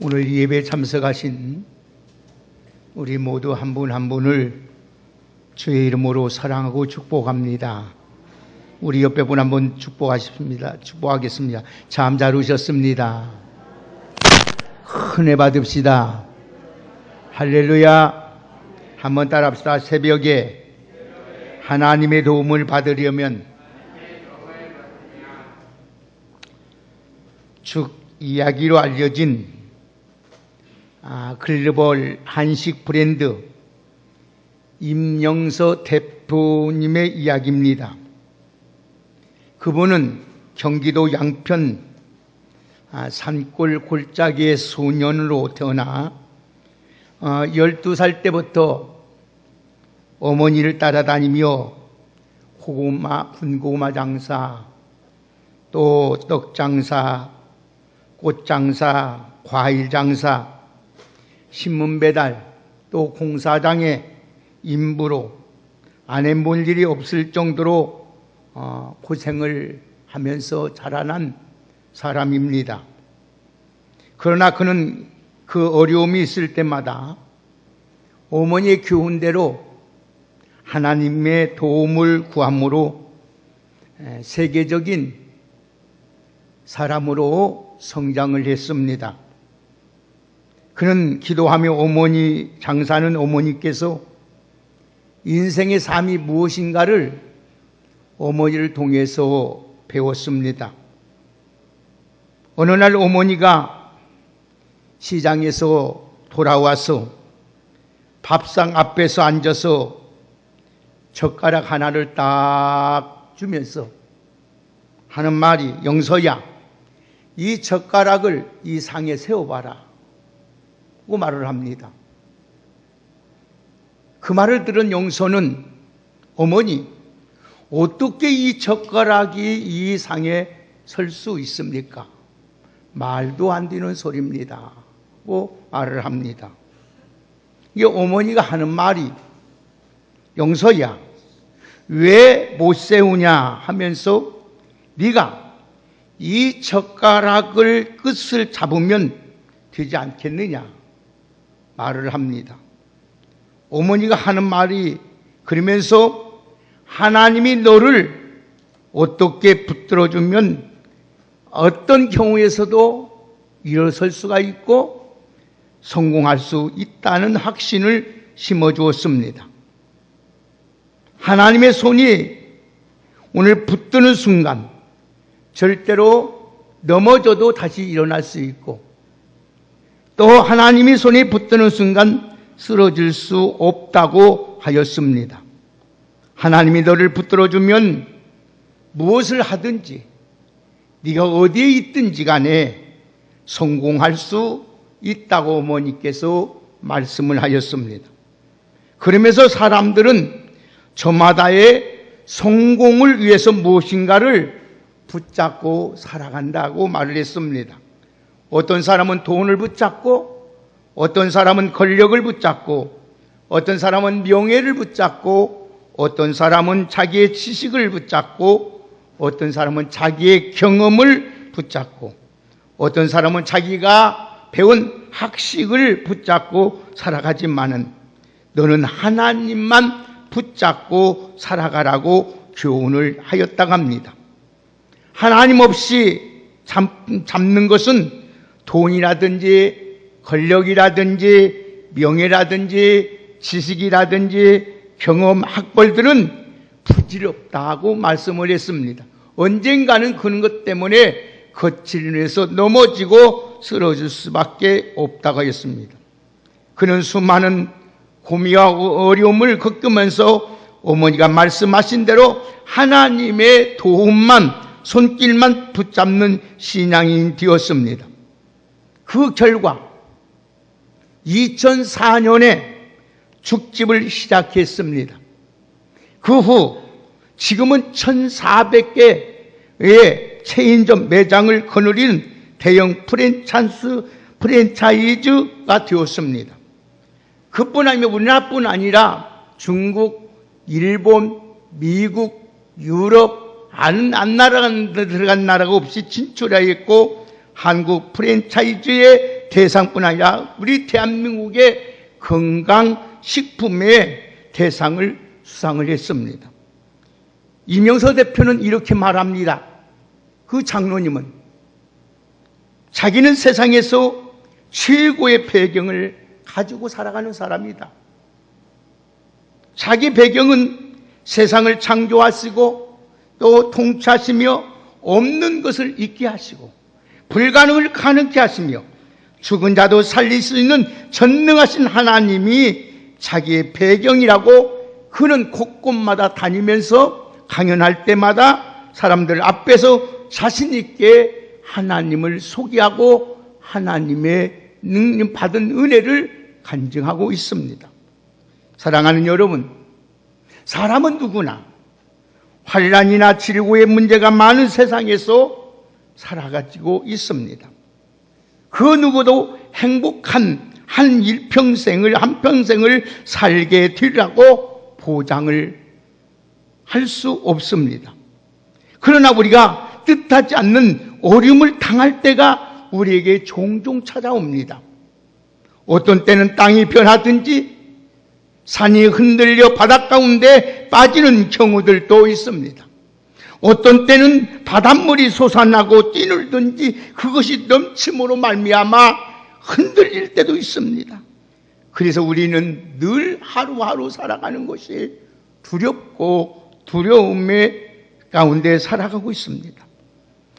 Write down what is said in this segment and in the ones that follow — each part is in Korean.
오늘 예배에 참석하신 우리 모두 한 분 한 분을 주의 이름으로 사랑하고 축복합니다. 우리 옆에 분 한 분 축복하겠습니다. 잠자루셨습니다. 은혜 받읍시다. 할렐루야. 한번 따라합시다. 새벽에 하나님의 도움을 받으려면 쭉 이야기로 알려진 글로벌 한식 브랜드 임영서 대표님의 이야기입니다. 그분은 경기도 양천 산골 골짜기의 소년으로 태어나 12살 때부터 어머니를 따라다니며 군고구마 장사, 또 떡장사, 꽃장사, 과일장사, 신문 배달, 또 공사장의 인부로 안 해본 일이 없을 정도로 고생을 하면서 자라난 사람입니다. 그러나 그는 그 어려움이 있을 때마다 어머니의 교훈대로 하나님의 도움을 구함으로 세계적인 사람으로 성장을 했습니다. 그는 기도하며 장사하는 어머니께서 인생의 삶이 무엇인가를 어머니를 통해서 배웠습니다. 어느 날 어머니가 시장에서 돌아와서 밥상 앞에서 앉아서 젓가락 하나를 딱 주면서 하는 말이, 영서야, 이 젓가락을 이 상에 세워봐라 고 말을 합니다. 그 말을 들은 영서는, 어머니, 어떻게 이 젓가락이 이 상에 설 수 있습니까? 말도 안 되는 소리입니다 고 말을 합니다. 이게 어머니가 하는 말이, 영서야, 왜 못 세우냐 하면서 네가 이 젓가락을 끝을 잡으면 되지 않겠느냐 말을 합니다. 어머니가 하는 말이, 그러면서 하나님이 너를 어떻게 붙들어주면 어떤 경우에서도 일어설 수가 있고 성공할 수 있다는 확신을 심어주었습니다. 하나님의 손이 오늘 붙드는 순간 절대로 넘어져도 다시 일어날 수 있고, 또 하나님이 손에 붙드는 순간 쓰러질 수 없다고 하였습니다. 하나님이 너를 붙들어주면 무엇을 하든지, 네가 어디에 있든지 간에 성공할 수 있다고 어머니께서 말씀을 하였습니다. 그러면서 사람들은 저마다의 성공을 위해서 무엇인가를 붙잡고 살아간다고 말을 했습니다. 어떤 사람은 돈을 붙잡고, 어떤 사람은 권력을 붙잡고, 어떤 사람은 명예를 붙잡고, 어떤 사람은 자기의 지식을 붙잡고, 어떤 사람은 자기의 경험을 붙잡고, 어떤 사람은 자기가 배운 학식을 붙잡고 살아가지만은 너는 하나님만 붙잡고 살아가라고 교훈을 하였다고 합니다. 하나님 없이 잡는 것은 돈이라든지 권력이라든지 명예라든지 지식이라든지 경험, 학벌들은 부질없다고 말씀을 했습니다. 언젠가는 그런 것 때문에 거칠면서 넘어지고 쓰러질 수밖에 없다고 했습니다. 그는 수많은 고민과 어려움을 겪으면서 어머니가 말씀하신 대로 하나님의 도움만, 손길만 붙잡는 신앙인이 되었습니다. 그 결과 2004년에 죽집을 시작했습니다. 그 후 지금은 1,400개의 체인점 매장을 거느리는 대형 프랜차이즈가 되었습니다. 그뿐 아니라 우리나라뿐 아니라 중국, 일본, 미국, 유럽, 안 들어간 나라가 없이 진출하였고 한국 프랜차이즈의 대상뿐 아니라 우리 대한민국의 건강식품의 대상을 수상을 했습니다. 이명서 대표는 이렇게 말합니다. 그 장로님은 자기는 세상에서 최고의 배경을 가지고 살아가는 사람이다. 자기 배경은 세상을 창조하시고 또 통치하시며 없는 것을 있게 하시고 불가능을 가능케 하시며 죽은 자도 살릴 수 있는 전능하신 하나님이 자기의 배경이라고 그는 곳곳마다 다니면서 강연할 때마다 사람들 앞에서 자신 있게 하나님을 소개하고 하나님의 능력 받은 은혜를 간증하고 있습니다. 사랑하는 여러분, 사람은 누구나 환난이나 질고의 문제가 많은 세상에서 살아가지고 있습니다. 그 누구도 행복한 한평생을 살게 되리라고 보장을 할 수 없습니다. 그러나 우리가 뜻하지 않는 어려움을 당할 때가 우리에게 종종 찾아옵니다. 어떤 때는 땅이 변하든지 산이 흔들려 바닷 가운데 빠지는 경우들도 있습니다. 어떤 때는 바닷물이 솟아나고 뛰놀든지 그것이 넘침으로 말미암아 흔들릴 때도 있습니다. 그래서 우리는 늘 하루하루 살아가는 것이 두렵고 두려움의 가운데 살아가고 있습니다.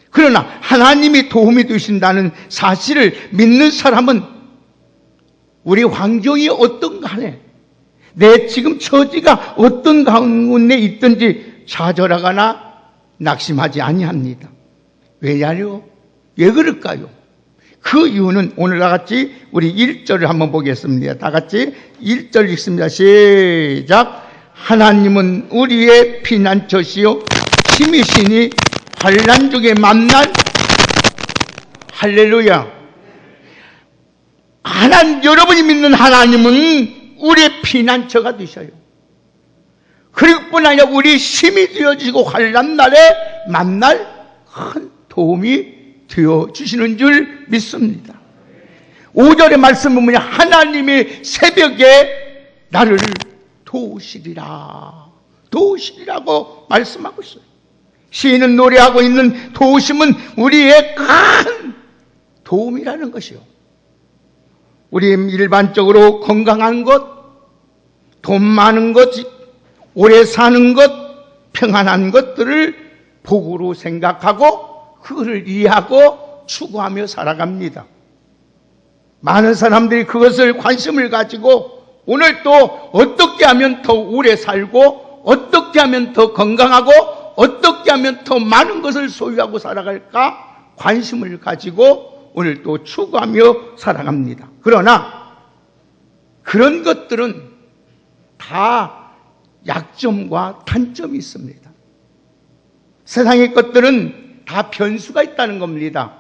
그러나 하나님이 도움이 되신다는 사실을 믿는 사람은 우리 환경이 어떤가 하네, 내 지금 처지가 어떤 가운데 있든지 좌절하거나 낙심하지 아니합니다. 왜냐요? 왜 그럴까요? 그 이유는 오늘 다같이 우리 1절을 한번 보겠습니다. 다같이 1절 읽습니다. 시작. 하나님은 우리의 피난처시요 힘이시니 환난 중에 만날, 할렐루야. 여러분이 믿는 하나님은 우리의 피난처가 되셔요. 그리고 뿐 아니라 우리 힘이 되어주시고 환난 날에 만날 큰 도움이 되어주시는 줄 믿습니다. 5절의 말씀을 보면 하나님이 새벽에 나를 도우시리라고 말씀하고 있어요. 시인은 노래하고 있는 도우심은 우리의 큰 도움이라는 것이요. 우리 일반적으로 건강한 것, 돈 많은 것, 오래 사는 것, 평안한 것들을 복으로 생각하고 그것을 이해하고 추구하며 살아갑니다. 많은 사람들이 그것을 관심을 가지고 오늘 또 어떻게 하면 더 오래 살고 어떻게 하면 더 건강하고 어떻게 하면 더 많은 것을 소유하고 살아갈까 관심을 가지고 오늘 또 추구하며 살아갑니다. 그러나 그런 것들은 다 약점과 단점이 있습니다. 세상의 것들은 다 변수가 있다는 겁니다.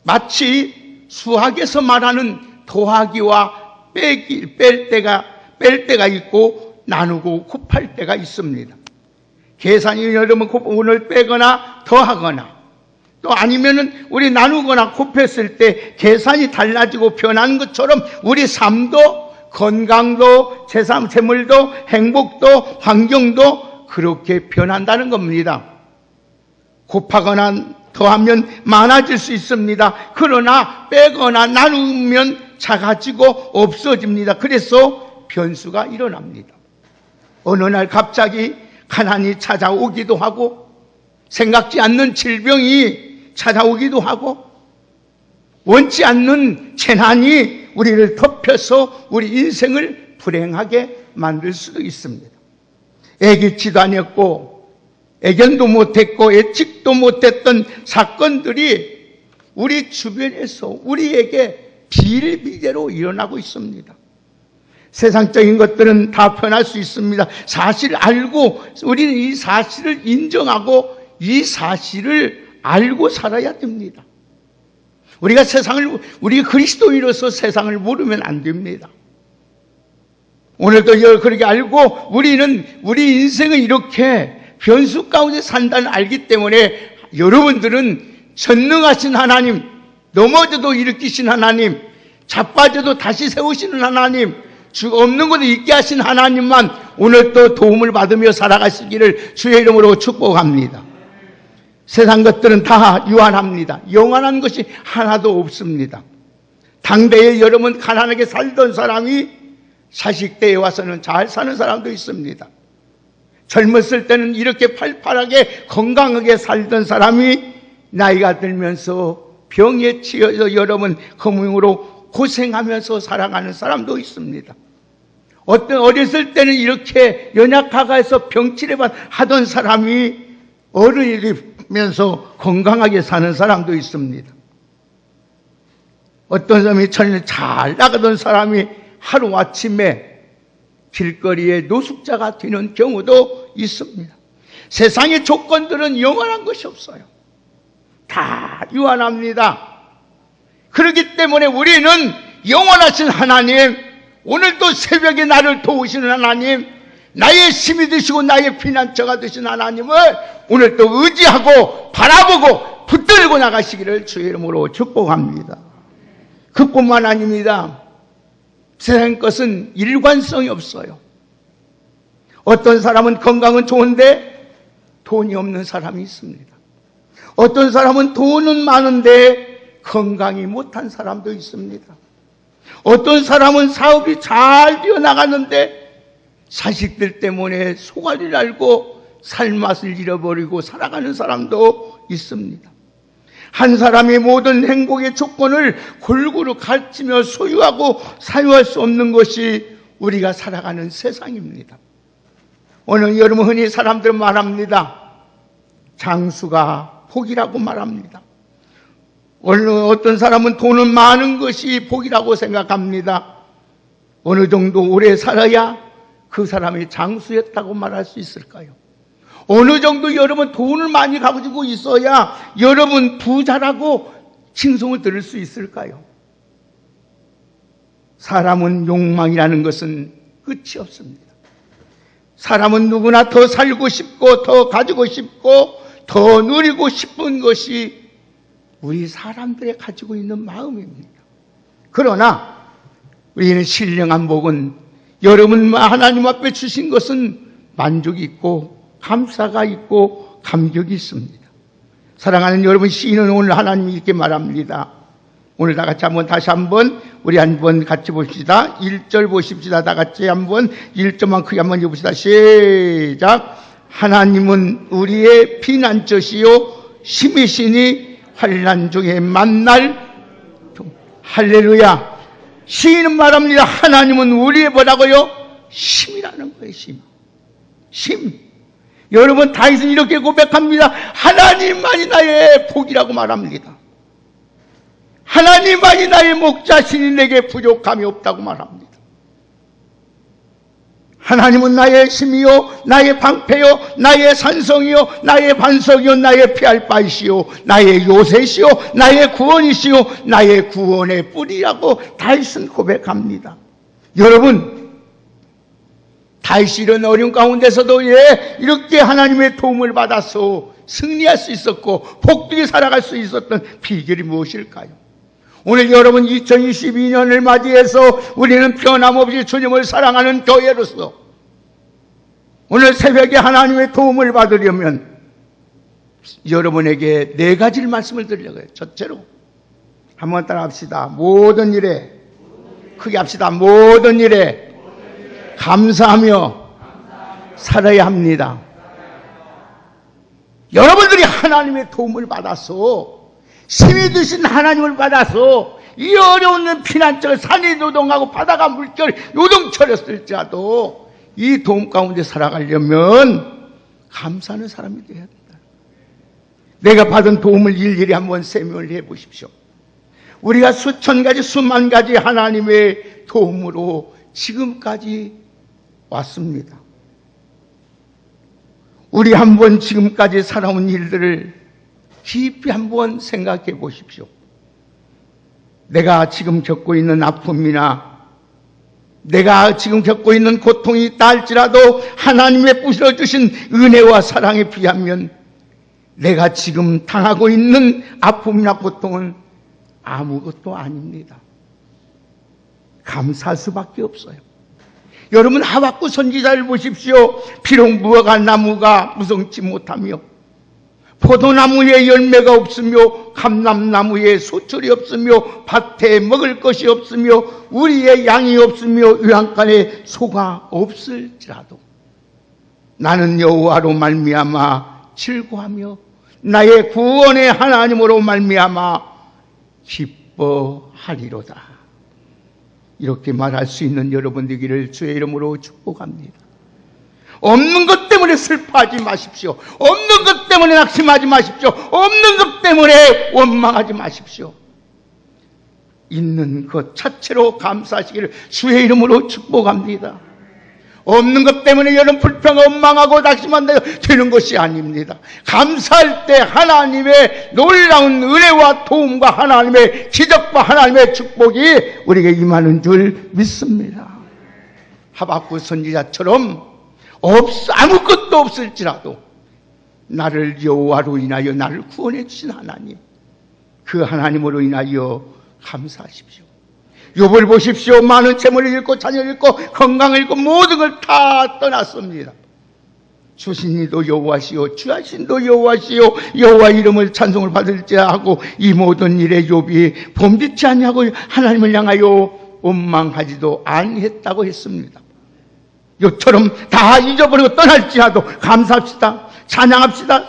마치 수학에서 말하는 더하기와 뺄 때가 있고 나누고 곱할 때가 있습니다. 계산이 여러분 오늘 빼거나 더하거나 또 아니면은 우리 나누거나 곱했을 때 계산이 달라지고 변하는 것처럼 우리 삶도 건강도 재물도 행복도 환경도 그렇게 변한다는 겁니다. 곱하거나 더하면 많아질 수 있습니다. 그러나 빼거나 나누면 작아지고 없어집니다. 그래서 변수가 일어납니다. 어느 날 갑자기 가난이 찾아오기도 하고 생각지 않는 질병이 찾아오기도 하고 원치 않는 재난이 우리를 덮여서 우리 인생을 불행하게 만들 수도 있습니다. 예기치도 않았고 애견도 못했고 예측도 못했던 사건들이 우리 주변에서 우리에게 비일비재로 일어나고 있습니다. 세상적인 것들은 다 변할 수 있습니다. 사실을 알고 우리는 이 사실을 인정하고 이 사실을 알고 살아야 됩니다. 우리가 그리스도인으로서 세상을 모르면 안 됩니다. 오늘도 그렇게 알고 우리는 우리 인생은 이렇게 변수 가운데 산다는 알기 때문에 여러분들은 전능하신 하나님, 넘어져도 일으키신 하나님, 자빠져도 다시 세우시는 하나님, 없는 것도 있게 하신 하나님만 오늘 또 도움을 받으며 살아가시기를 주의 이름으로 축복합니다. 세상 것들은 다 유한합니다. 영원한 것이 하나도 없습니다. 당대에 여러분 가난하게 살던 사람이 자식 때에 와서는 잘 사는 사람도 있습니다. 젊었을 때는 이렇게 팔팔하게 건강하게 살던 사람이 나이가 들면서 병에 치여서 여러분 허뭉으로 고생하면서 살아가는 사람도 있습니다. 어떤 어렸을 때는 이렇게 연약하가해서 병치레만 하던 사람이 어른이 되면서 건강하게 사는 사람도 있습니다. 어떤 사람이 전에 잘 나가던 사람이 하루아침에 길거리에 노숙자가 되는 경우도 있습니다. 세상의 조건들은 영원한 것이 없어요. 다 유한합니다. 그렇기 때문에 우리는 영원하신 하나님, 오늘도 새벽에 나를 도우시는 하나님, 나의 힘이 되시고 나의 피난처가 되신 하나님을 오늘도 의지하고 바라보고 붙들고 나가시기를 주의 이름으로 축복합니다. 그뿐만 아닙니다. 세상 것은 일관성이 없어요. 어떤 사람은 건강은 좋은데 돈이 없는 사람이 있습니다. 어떤 사람은 돈은 많은데 건강이 못한 사람도 있습니다. 어떤 사람은 사업이 잘 되어나가는데 자식들 때문에 소갈이 날고 살맛을 잃어버리고 살아가는 사람도 있습니다. 한 사람이 모든 행복의 조건을 골고루 가르치며 소유하고 사유할 수 없는 것이 우리가 살아가는 세상입니다. 오늘 여러분 흔히 사람들은 말합니다. 장수가 복이라고 말합니다. 어떤 사람은 돈은 많은 것이 복이라고 생각합니다. 어느 정도 오래 살아야 그 사람이 장수였다고 말할 수 있을까요? 어느 정도 여러분 돈을 많이 가지고 있어야 여러분 부자라고 칭송을 들을 수 있을까요? 사람은 욕망이라는 것은 끝이 없습니다. 사람은 누구나 더 살고 싶고 더 가지고 싶고 더 누리고 싶은 것이 우리 사람들의 가지고 있는 마음입니다. 그러나 우리는 신령한 복은 여러분 하나님 앞에 주신 것은 만족이 있고 감사가 있고 감격이 있습니다. 사랑하는 여러분, 시인은 오늘 하나님이 이렇게 말합니다. 오늘 다 같이 다시 한번 우리 한번 같이 봅시다. 1절 보십시다. 다 같이 한번 1절만 크게 한번 해봅시다. 시작. 하나님은 우리의 피난처시요 힘이시니 환난 중에 만날. 할렐루야. 시인은 말합니다. 하나님은 우리의 뭐라고요? 힘이라는 거예요. 힘. 여러분, 다윗은 이렇게 고백합니다. 하나님만이 나의 복이라고 말합니다. 하나님만이 나의 목자시니 내게 부족함이 없다고 말합니다. 하나님은 나의 힘이요, 나의 방패요, 나의 산성이요, 나의 반석이요, 나의 피할 바이시요, 나의 요새시요, 나의 구원이시요, 나의 구원의 뿌리라고 다윗은 고백합니다. 여러분, 다윗이 이런 어려운 가운데서도 이렇게 하나님의 도움을 받아서 승리할 수 있었고 복되게 살아갈 수 있었던 비결이 무엇일까요? 오늘 여러분 2022년을 맞이해서 우리는 변함없이 주님을 사랑하는 교회로서 오늘 새벽에 하나님의 도움을 받으려면 여러분에게 4가지를 말씀을 드리려고 해요. 첫째로 한번 따라 합시다. 모든 일에, 크게 합시다. 모든 일에 감사하며 살아야 합니다. 여러분들이 하나님의 도움을 받아서 힘이 드신 하나님을 받아서 이 어려운 피난처를 산이 노동하고 바다가 물결 요동쳐렸을지라도 이 도움 가운데 살아가려면 감사하는 사람이 되어야 된다. 내가 받은 도움을 일일이 한번 세명을 해보십시오. 우리가 수천 가지 수만 가지 하나님의 도움으로 지금까지 왔습니다. 우리 한번 지금까지 살아온 일들을 깊이 한번 생각해 보십시오. 내가 지금 겪고 있는 아픔이나 내가 지금 겪고 있는 고통이 있다 할지라도 하나님의 부어주신 은혜와 사랑에 비하면 내가 지금 당하고 있는 아픔이나 고통은 아무것도 아닙니다. 감사할 수밖에 없어요. 여러분 하박국 선지자를 보십시오. 비록 무화과 나무가 무성치 못하며 포도나무에 열매가 없으며 감람나무에 소철이 없으며 밭에 먹을 것이 없으며 우리의 양이 없으며 유향간에 소가 없을지라도 나는 여호와로 말미암아 즐거하며 나의 구원의 하나님으로 말미암아 기뻐하리로다. 이렇게 말할 수 있는 여러분 되기를 주의 이름으로 축복합니다. 없는 것 때문에 슬퍼하지 마십시오. 없는 것 때문에 낙심하지 마십시오. 없는 것 때문에 원망하지 마십시오. 있는 것 자체로 감사하시기를 주의 이름으로 축복합니다. 없는 것 때문에 여러분 불평, 원망하고 낙심한다 되는 것이 아닙니다. 감사할 때 하나님의 놀라운 은혜와 도움과 하나님의 기적과 하나님의 축복이 우리에게 임하는 줄 믿습니다. 하박국 선지자처럼 아무것도 없을지라도 나를 여호와로 인하여 나를 구원해 주신 하나님, 그 하나님으로 인하여 감사하십시오. 욥을 보십시오. 많은 재물을 잃고 자녀를 잃고 건강을 잃고 모든 걸 다 떠났습니다. 주신 이도 여호와시오 주 하신도 여호와시오 여호와 이름을 찬송을 받을지라 하고 이 모든 일에 욥이 범죄치 아니하고 하나님을 향하여 원망하지도 아니했다고 했습니다. 요처럼 다 잊어버리고 떠날지라도 감사합시다. 찬양합시다.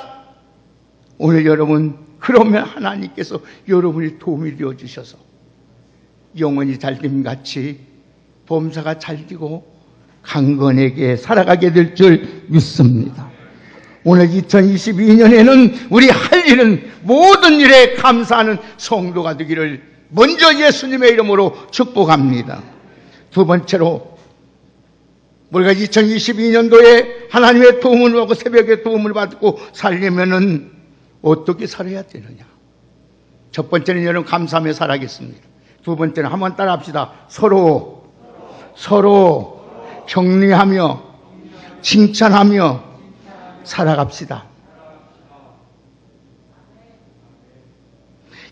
오늘 여러분 그러면 하나님께서 여러분이 도움이 되어주셔서 영원히 잘됨같이 범사가 잘되고 강건하게 살아가게 될 줄 믿습니다. 오늘 2022년에는 우리 할 일은 모든 일에 감사하는 성도가 되기를 먼저 예수님의 이름으로 축복합니다. 두 번째로 우리가 2022년도에 하나님의 도움을 받고 새벽에 도움을 받고 살려면은 어떻게 살아야 되느냐? 첫 번째는 여러분 감사하며 살아야겠습니다. 두 번째는 한번 따라 합시다. 서로 격려하며 칭찬하며 살아갑시다.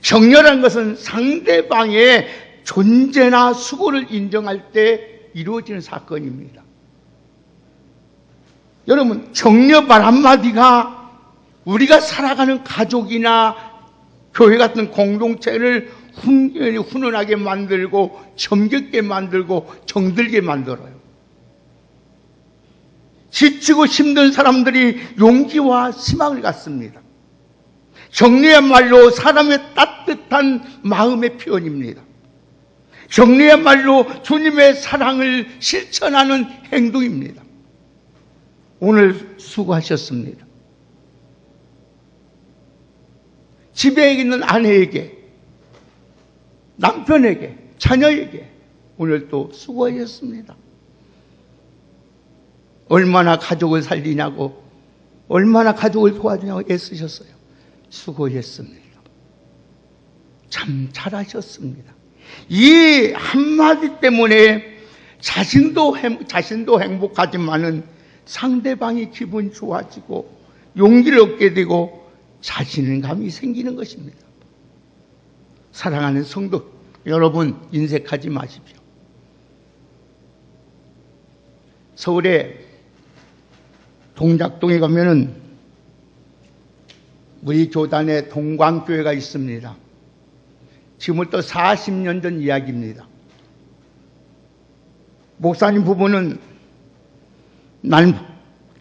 격려라는 것은 상대방의 존재나 수고를 인정할 때 이루어지는 사건입니다. 여러분 격려 말 한마디가 우리가 살아가는 가족이나 교회 같은 공동체를 훈훈하게 만들고 정겹게 만들고 정들게 만들어요. 지치고 힘든 사람들이 용기와 희망을 갖습니다. 격려야말로 사람의 따뜻한 마음의 표현입니다. 격려야말로 주님의 사랑을 실천하는 행동입니다. 오늘 수고하셨습니다. 집에 있는 아내에게, 남편에게, 자녀에게 오늘 또 수고하셨습니다. 얼마나 가족을 살리냐고, 얼마나 가족을 도와주냐고 애쓰셨어요. 수고했습니다. 참 잘하셨습니다. 이 한마디 때문에 자신도 행복하지만은 상대방이 기분 좋아지고 용기를 얻게 되고 자신감이 생기는 것입니다. 사랑하는 성도 여러분, 인색하지 마십시오. 서울에 동작동에 가면은 우리 교단에 동광교회가 있습니다. 지금부터 40년 전 이야기입니다. 목사님 부부는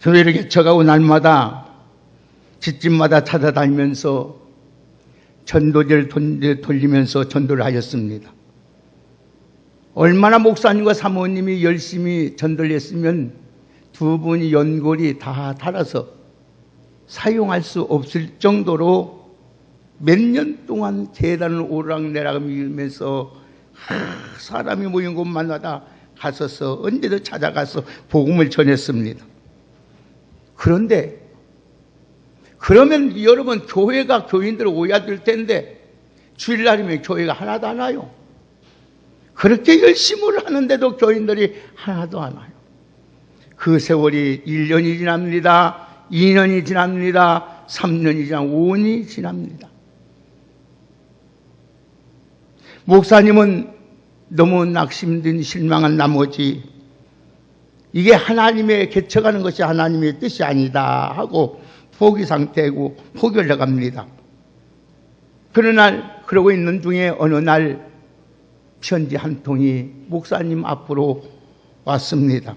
교회를 개척하고 날마다 집집마다 찾아다니면서 전도제를 돌리면서 전도를 하셨습니다. 얼마나 목사님과 사모님이 열심히 전도를 했으면 두 분이 연골이 다 닳아서 사용할 수 없을 정도로 몇 년 동안 계단을 오르락내락 밀면서 사람이 모인 곳마다 갔어서 언제도 찾아가서 복음을 전했습니다. 그런데 그러면 여러분 교회가 교인들 오야될 텐데 주일날이면 교회가 하나도 안 와요. 그렇게 열심히 하는데도 교인들이 하나도 안 와요. 그 세월이 1년이 지납니다. 2년이 지납니다. 3년이 지납니다. 5년이 지납니다. 목사님은 너무 낙심된 실망한 나머지 이게 하나님의 개척하는 것이 하나님의 뜻이 아니다 하고 포기 상태고 포기를 해갑니다. 그러고 있는 중에 어느 날 편지 한 통이 목사님 앞으로 왔습니다.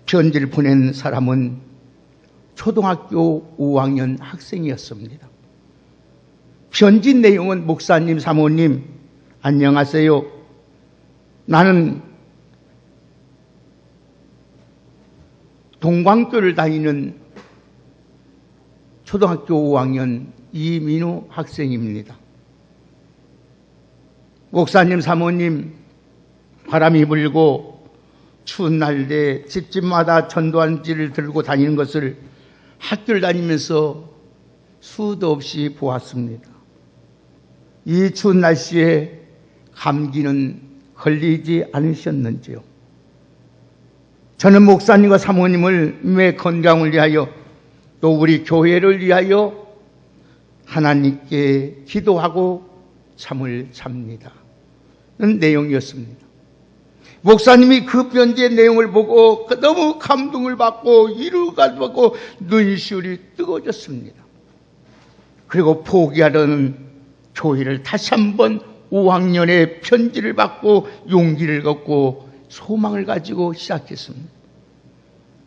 편지를 보낸 사람은 초등학교 5학년 학생이었습니다. 편지 내용은 목사님, 사모님, 안녕하세요. 나는 동광교를 다니는 초등학교 5학년 이민우 학생입니다. 목사님, 사모님, 바람이 불고 추운 날에 집집마다 전도한지를 들고 다니는 것을 학교를 다니면서 수도 없이 보았습니다. 이 추운 날씨에 감기는 걸리지 않으셨는지요? 저는 목사님과 사모님의 건강을 위하여 또 우리 교회를 위하여 하나님께 기도하고 잠을 잡니다. 는 내용이었습니다. 목사님이 그 편지의 내용을 보고 너무 감동을 받고 이루가 받고 눈시울이 뜨거워졌습니다. 그리고 포기하려는 교회를 다시 한번 5학년의 편지를 받고 용기를 갖고 소망을 가지고 시작했습니다.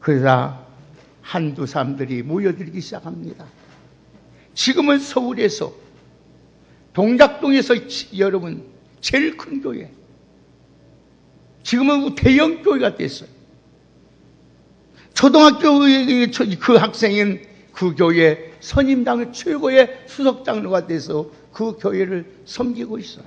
그러다 한두 사람들이 모여들기 시작합니다. 지금은 서울에서 동작동에서 여러분 제일 큰 교회, 지금은 대형 교회가 됐어요. 초등학교 그 학생인 그 교회 선임당 최고의 수석장로가 돼서 그 교회를 섬기고 있어요.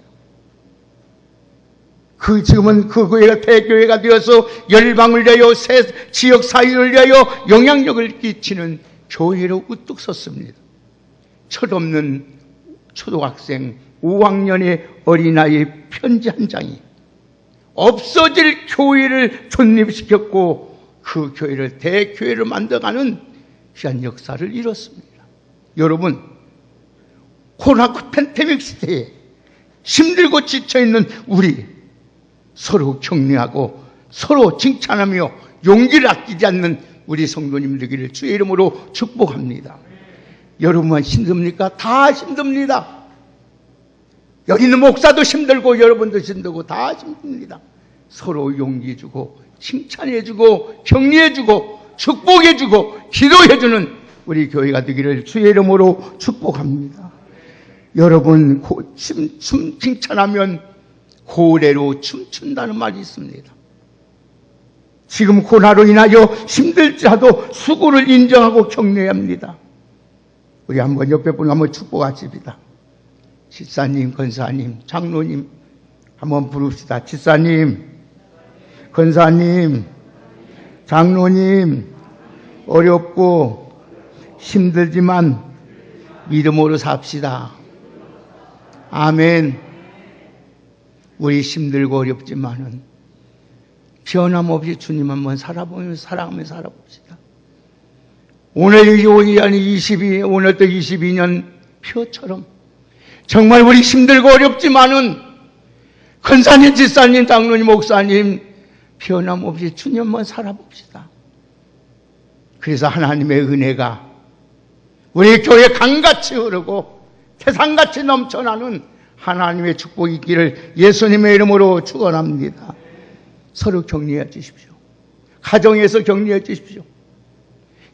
지금은 그 교회가 대교회가 되어서 열방을 위하여 새 지역 사회를 위하여 영향력을 끼치는 교회로 우뚝 섰습니다. 철없는 초등학생 5학년의 어린아이 편지 한 장이 없어질 교회를 존립시켰고 그 교회를 대교회로 만들어가는 귀한 역사를 이뤘습니다. 여러분, 코로나 팬데믹 시대에 힘들고 지쳐있는 우리 서로 격려하고 서로 칭찬하며 용기를 아끼지 않는 우리 성도님 되기를 주의 이름으로 축복합니다. 여러분만 힘듭니까? 다 힘듭니다. 여기 있는 목사도 힘들고 여러분도 힘들고 다 힘듭니다. 서로 용기 주고 칭찬해 주고 격려해 주고 축복해 주고 기도해 주는 우리 교회가 되기를 주의 이름으로 축복합니다. 여러분 칭찬하면 고래로 춤춘다는 말이 있습니다. 지금 코로나로 인하여 힘들지라도 수고를 인정하고 격려해야 합니다. 우리 한번 옆에 분 한번 축복하십니다. 집사님, 권사님, 장로님 한번 부릅시다. 집사님, 권사님, 장로님, 어렵고 힘들지만 믿음으로 삽시다. 아멘. 우리 힘들고 어렵지만은 변함없이 주님 한번 사랑하면서 살아봅시다. 오늘이 오늘도 22년 표처럼 정말 우리 힘들고 어렵지만은 권사님, 집사님, 장로님, 목사님 변함없이 주님 한번 살아봅시다. 그래서 하나님의 은혜가 우리 교회 강같이 흐르고 태산같이 넘쳐나는 하나님의 축복이 있기를 예수님의 이름으로 축원합니다. 서로 격려해 주십시오. 가정에서 격려해 주십시오.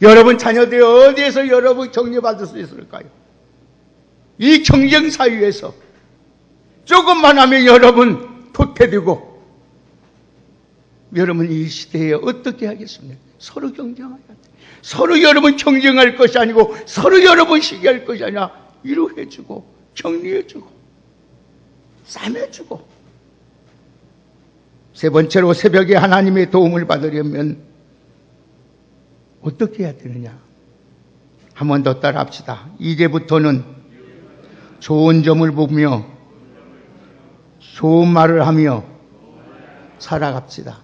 여러분 자녀들 어디에서 여러분 격려받을 수 있을까요? 이 경쟁 사회에서 조금만 하면 여러분 도태되고 여러분 이 시대에 어떻게 하겠습니까? 서로 경쟁해야 돼. 서로 여러분 경쟁할 것이 아니고 서로 여러분 시기할 것이 아니라 위로해주고 격려해주고 싸매주고. 세 번째로 새벽에 하나님의 도움을 받으려면 어떻게 해야 되느냐? 한 번 더 따라합시다. 이제부터는 좋은 점을 보며 좋은 말을 하며 살아갑시다.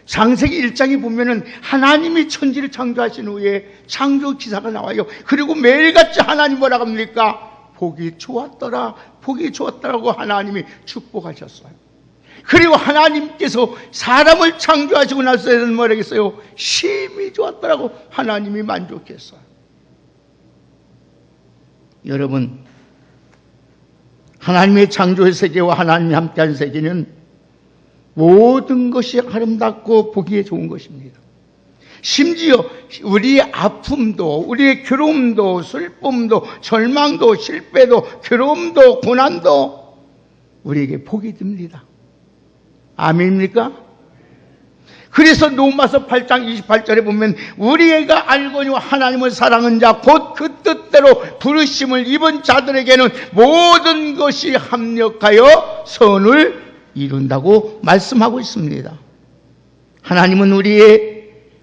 창세기 1장에 보면은 하나님이 천지를 창조하신 후에 창조 기사가 나와요. 그리고 매일같이 하나님 뭐라고 합니까? 보기 좋았더라, 보기 좋았더라고 하나님이 축복하셨어요. 그리고 하나님께서 사람을 창조하시고 나서는 뭐라겠어요? 심히 좋았더라고 하나님이 만족했어요. 여러분, 하나님의 창조의 세계와 하나님이 함께한 세계는 모든 것이 아름답고 보기에 좋은 것입니다. 심지어 우리의 아픔도, 우리의 괴로움도, 슬픔도, 절망도, 실패도, 괴로움도, 고난도 우리에게 복이 듭니다. 아멘입니까? 그래서 로마서 8장 28절에 보면 우리가 알거니와 하나님을 사랑하는 자 곧 그 뜻대로 부르심을 입은 자들에게는 모든 것이 합력하여 선을 이룬다고 말씀하고 있습니다. 하나님은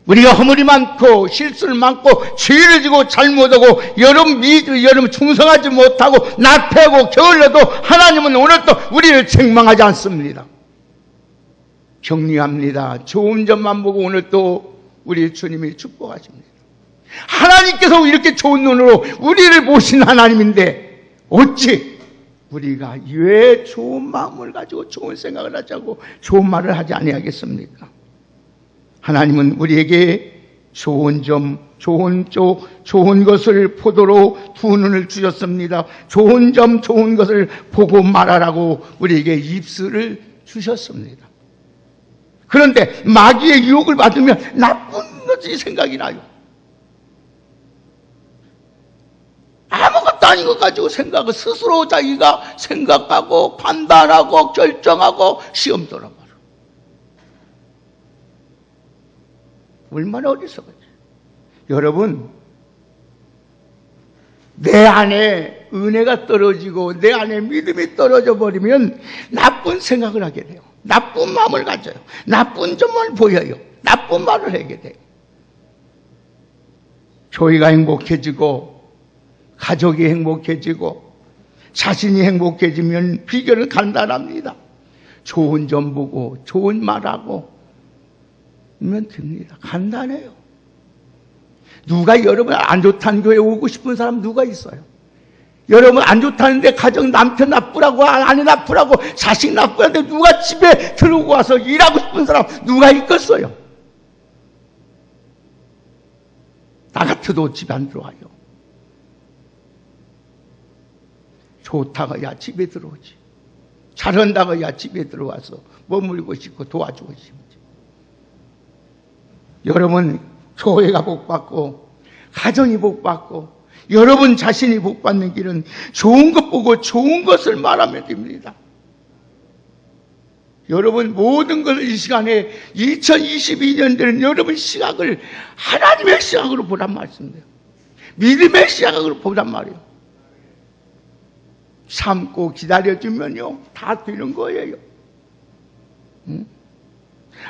우리가 허물이 많고 실수를 많고 죄를 지고 잘못하고 여름 충성하지 못하고 나태하고 게을러도 하나님은 오늘도 우리를 책망하지 않습니다. 격려합니다. 좋은 점만 보고 오늘 또 우리 주님이 축복하십니다. 하나님께서 이렇게 좋은 눈으로 우리를 보신 하나님인데 어찌 우리가 왜 좋은 마음을 가지고 좋은 생각을 하자고 좋은 말을 하지 아니하겠습니까? 하나님은 우리에게 좋은 점, 좋은 쪽, 좋은 것을 보도록 두 눈을 주셨습니다. 좋은 점, 좋은 것을 보고 말하라고 우리에게 입술을 주셨습니다. 그런데 마귀의 유혹을 받으면 나쁜 것이 생각이 나요. 아무것도 아닌 것 가지고 생각을 스스로 자기가 생각하고 판단하고 결정하고 시험 돌아봐라. 얼마나 어리석었지. 여러분, 내 안에 은혜가 떨어지고 내 안에 믿음이 떨어져 버리면 나쁜 생각을 하게 돼요. 나쁜 마음을 가져요. 나쁜 점을 보여요. 나쁜 말을 하게 돼요. 교회가 행복해지고 가족이 행복해지고 자신이 행복해지면 비결은 간단합니다. 좋은 점 보고 좋은 말하고 면 됩니다. 간단해요. 누가 여러분 안 좋다는 교회에 오고 싶은 사람 누가 있어요? 여러분 안 좋다는데 가정 남편 나쁘라고 아내 나쁘라고 자식 나쁘라는데 누가 집에 들어오고 와서 일하고 싶은 사람 누가 있겠어요? 나 같아도 집에 안 들어와요. 좋다가 야 집에 들어오지. 잘한다가 야 집에 들어와서 머물고 싶고 도와주고 싶지. 여러분 교회가 복받고 가정이 복받고 여러분 자신이 복받는 길은 좋은 것 보고 좋은 것을 말하면 됩니다. 여러분 모든 것을 이 시간에 2022년도는 여러분 시각을 하나님의 시각으로 보란 말씀이에요. 믿음의 시각으로 보란 말이에요. 참고 기다려주면요 다 되는 거예요. 응?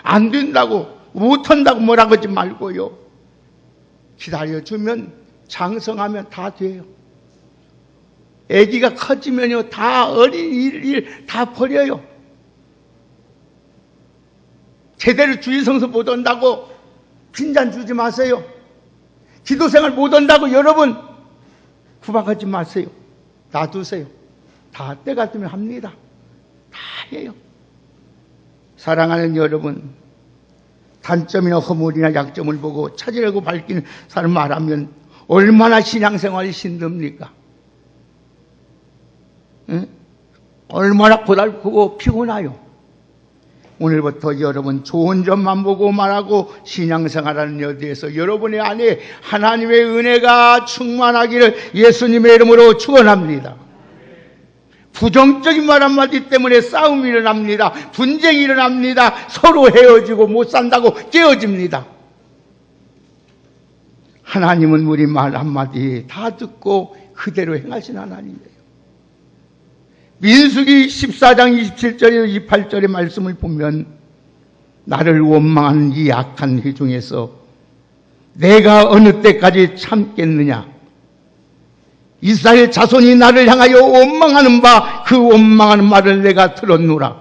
안 된다고 못한다고 뭐라고 하지 말고요. 기다려주면 장성하면 다 돼요. 아기가 커지면요 다 어린 일 다 버려요. 제대로 주일성서 못 온다고 빈잔 주지 마세요. 기도생활 못 온다고 여러분 구박하지 마세요. 놔두세요. 다 때가 되면 합니다. 다 해요. 사랑하는 여러분, 단점이나 허물이나 약점을 보고 찾으려고 밝히는 사람 말하면 얼마나 신앙생활이 힘듭니까? 응? 얼마나 고달프고 피곤해요. 오늘부터 여러분 좋은 점만 보고 말하고 신앙생활하는 여대에서 여러분의 안에 하나님의 은혜가 충만하기를 예수님의 이름으로 축원합니다. 부정적인 말 한마디 때문에 싸움이 일어납니다. 분쟁이 일어납니다. 서로 헤어지고 못 산다고 깨어집니다. 하나님은 우리 말 한마디 다 듣고 그대로 행하신 하나님이에요. 민수기 14장 27절에 28절의 말씀을 보면 나를 원망하는 이 악한 회 중에서 내가 어느 때까지 참겠느냐. 이스라엘 자손이 나를 향하여 원망하는 바 그 원망하는 말을 내가 들었노라.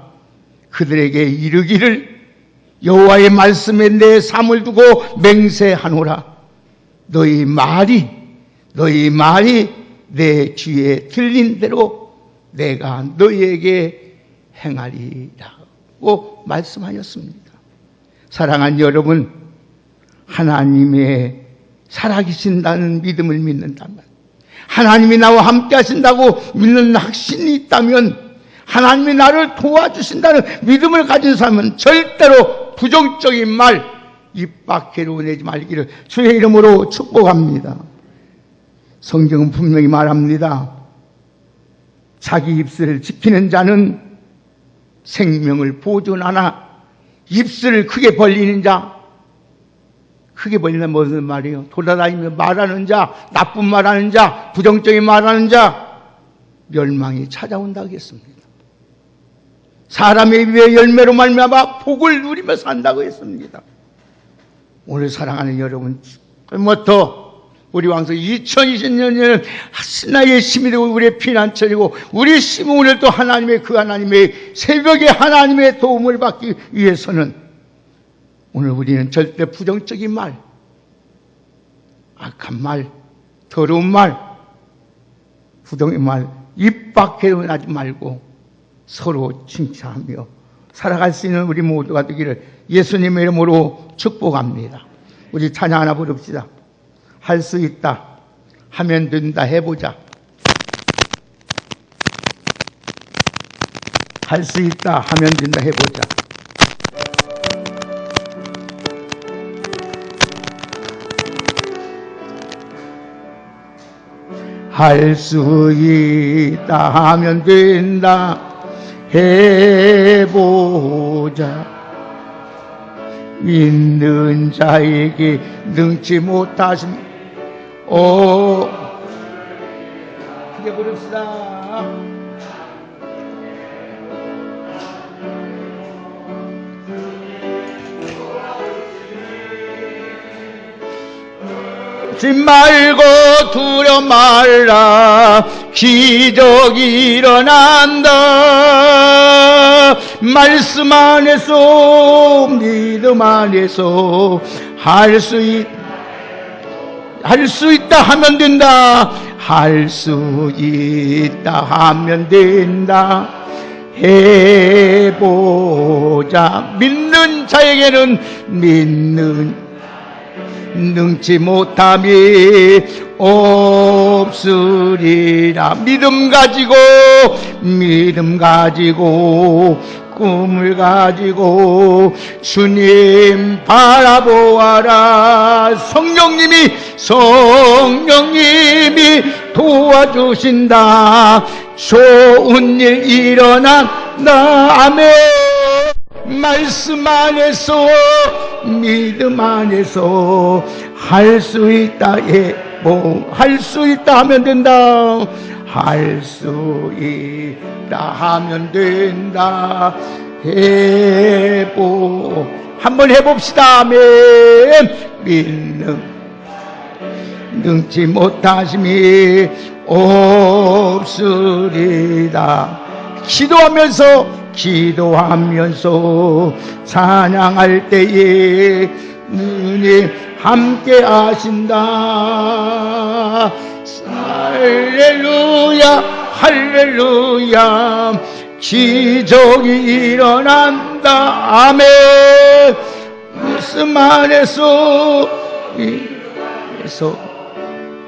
그들에게 이르기를 여호와의 말씀에 내 삶을 두고 맹세하노라. 너희 말이 내 귀에 들린 대로 내가 너희에게 행하리라고 말씀하셨습니다. 사랑하는 여러분, 하나님의 살아계신다는 믿음을 믿는다면, 하나님이 나와 함께 하신다고 믿는 확신이 있다면, 하나님이 나를 도와주신다는 믿음을 가진 사람은 절대로 부정적인 말 입 밖으로 내지 말기를 주의 이름으로 축복합니다. 성경은 분명히 말합니다. 자기 입술을 지키는 자는 생명을 보존하나 입술을 크게 벌리는 자, 크게 벌리는 무슨 말이에요? 돌아다니며 말하는 자, 나쁜 말하는 자, 부정적인 말하는 자, 멸망이 찾아온다고 했습니다. 사람의 입의 열매로 말미암아 복을 누리며 산다고 했습니다. 오늘 사랑하는 여러분, 부터 우리 왕성 2020년에는 신나의 힘이 되고 우리의 피난처이고 우리 심은 오늘 또 하나님의 그 하나님의 새벽에 하나님의 도움을 받기 위해서는 오늘 우리는 절대 부정적인 말, 악한 말, 더러운 말, 부정의 말 입 밖에 나지 말고 서로 칭찬하며 살아갈 수 있는 우리 모두가 되기를 예수님의 이름으로 축복합니다. 우리 찬양 하나 부릅시다. 할 수 있다 하면 된다. 해보자. 할 수 있다 하면 된다. 해보자. 할 수 있다 하면 된다. 해보자. 믿는 자에게 능치 못하신 크게 부릅시다. 지 말고 두려 말라. 기적이 일어난다. 말씀 안에서 믿음 안에서 할 수 있다 하면 된다. 할 수 있다 하면 된다. 해보자. 믿는 자에게는 능치 못함이 없으리라. 믿음 가지고 꿈을 가지고 주님 바라보아라. 성령님이 도와주신다. 좋은 일 일어난다. 아멘. 말씀 안에서 믿음 안에서 할 수 있다. 할 수 있다 하면 된다. 할 수 있다 하면 된다. 한번 해봅시다. 아멘. 능치 못하심이 없으리다. 기도하면서 찬양할 때에 눈이 함께 하신다. 할렐루야 할렐루야. 기적이 일어난다. 아멘. 말씀 안에서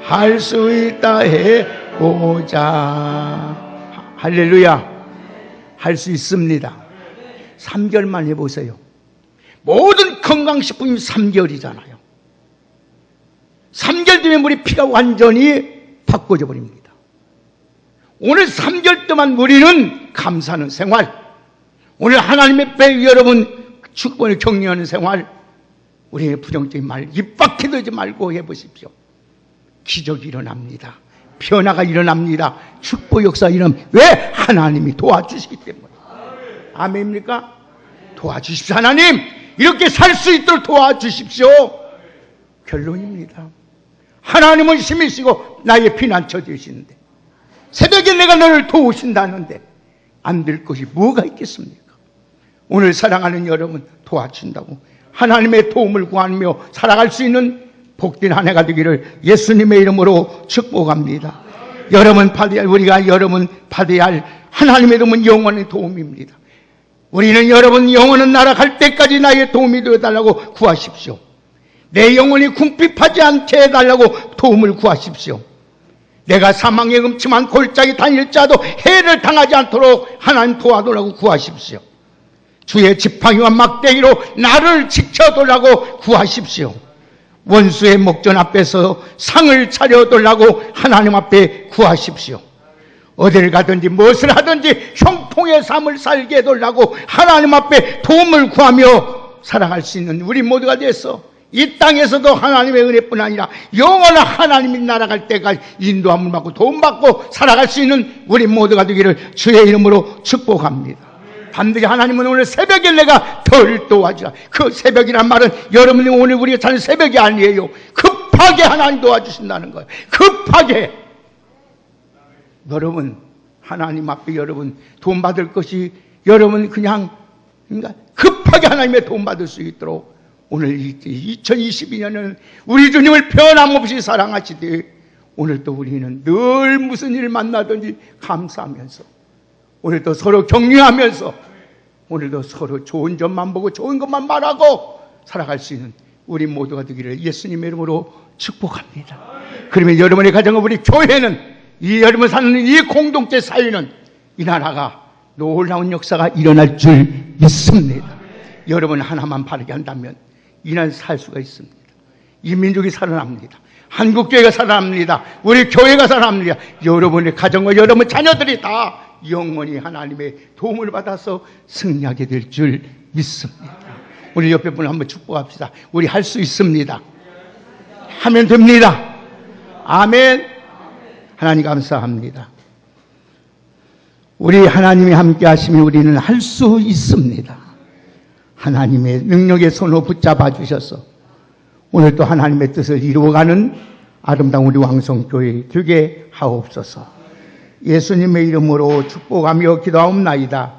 할 수 있다. 해보자. 할렐루야. 할 수 있습니다. 3개월만 해보세요. 모든 건강식품이 3개월이잖아요. 3개월 뒤에 우리 피가 완전히 바꿔져 버립니다. 오늘 3개월 동안 우리는 감사하는 생활, 오늘 하나님의 배 여러분 축복을 격려하는 생활, 우리의 부정적인 말 입 밖에 되지 말고 해보십시오. 기적이 일어납니다. 변화가 일어납니다. 축복 역사 일어납니다. 왜? 하나님이 도와주시기 때문에. 아멘입니까? 도와주십시오. 하나님 이렇게 살 수 있도록 도와주십시오. 결론입니다. 하나님은 힘이시고 나의 피난처 되시는데 새벽에 내가 너를 도우신다는데 안 될 것이 뭐가 있겠습니까? 오늘 사랑하는 여러분 도와준다고 하나님의 도움을 구하며 살아갈 수 있는 복된 한 해가 되기를 예수님의 이름으로 축복합니다. 우리가 여러분 받아야 할 하나님의 도움은 영원의 도움입니다. 우리는 여러분 영원한 나라 갈 때까지 나의 도움이 되어달라고 구하십시오. 내 영혼이 궁핍하지 않게 해달라고 도움을 구하십시오. 내가 사망의 음침한 골짜기 다닐자도 해를 당하지 않도록 하나님 도와달라고 구하십시오. 주의 지팡이와 막대기로 나를 지켜달라고 구하십시오. 원수의 목전 앞에서 상을 차려달라고 하나님 앞에 구하십시오. 어디를 가든지 무엇을 하든지 형통의 삶을 살게 해달라고 하나님 앞에 도움을 구하며 살아갈 수 있는 우리 모두가 돼서 이 땅에서도 하나님의 은혜뿐 아니라 영원한 하나님이 날아갈 때까지 인도함을 받고 도움받고 살아갈 수 있는 우리 모두가 되기를 주의 이름으로 축복합니다. 반드시 하나님은 오늘 새벽에 내가 덜 도와주라. 그 새벽이란 말은 여러분이 오늘 우리가 자는 새벽이 아니에요. 급하게 하나님 도와주신다는 거예요. 급하게. 여러분 하나님 앞에 여러분 도움받을 것이 여러분 그냥 급하게 하나님의 도움받을 수 있도록 오늘 2022년은 우리 주님을 변함없이 사랑하시되 오늘도 우리는 늘 무슨 일 만나든지 감사하면서 오늘도 서로 격려하면서 오늘도 서로 좋은 점만 보고 좋은 것만 말하고 살아갈 수 있는 우리 모두가 되기를 예수님의 이름으로 축복합니다. 그러면 여러분의 가정과 우리 교회는 이 여러분 사는 이 공동체 사회는 이 나라가 놀라운 역사가 일어날 줄 믿습니다. 여러분 하나만 바르게 한다면 이 나라 살 수가 있습니다. 이 민족이 살아납니다. 한국교회가 살아납니다. 우리 교회가 살아납니다. 여러분의 가정과 여러분 자녀들이 다 영원히 하나님의 도움을 받아서 승리하게 될 줄 믿습니다. 우리 옆에 분을 한번 축복합시다. 우리 할 수 있습니다. 하면 됩니다. 아멘. 하나님 감사합니다. 우리 하나님이 함께 하시면 우리는 할 수 있습니다. 하나님의 능력의 손으로 붙잡아 주셔서 오늘도 하나님의 뜻을 이루어가는 아름다운 우리 왕성교회 되게 하옵소서. 예수님의 이름으로 축복하며 기도하옵나이다.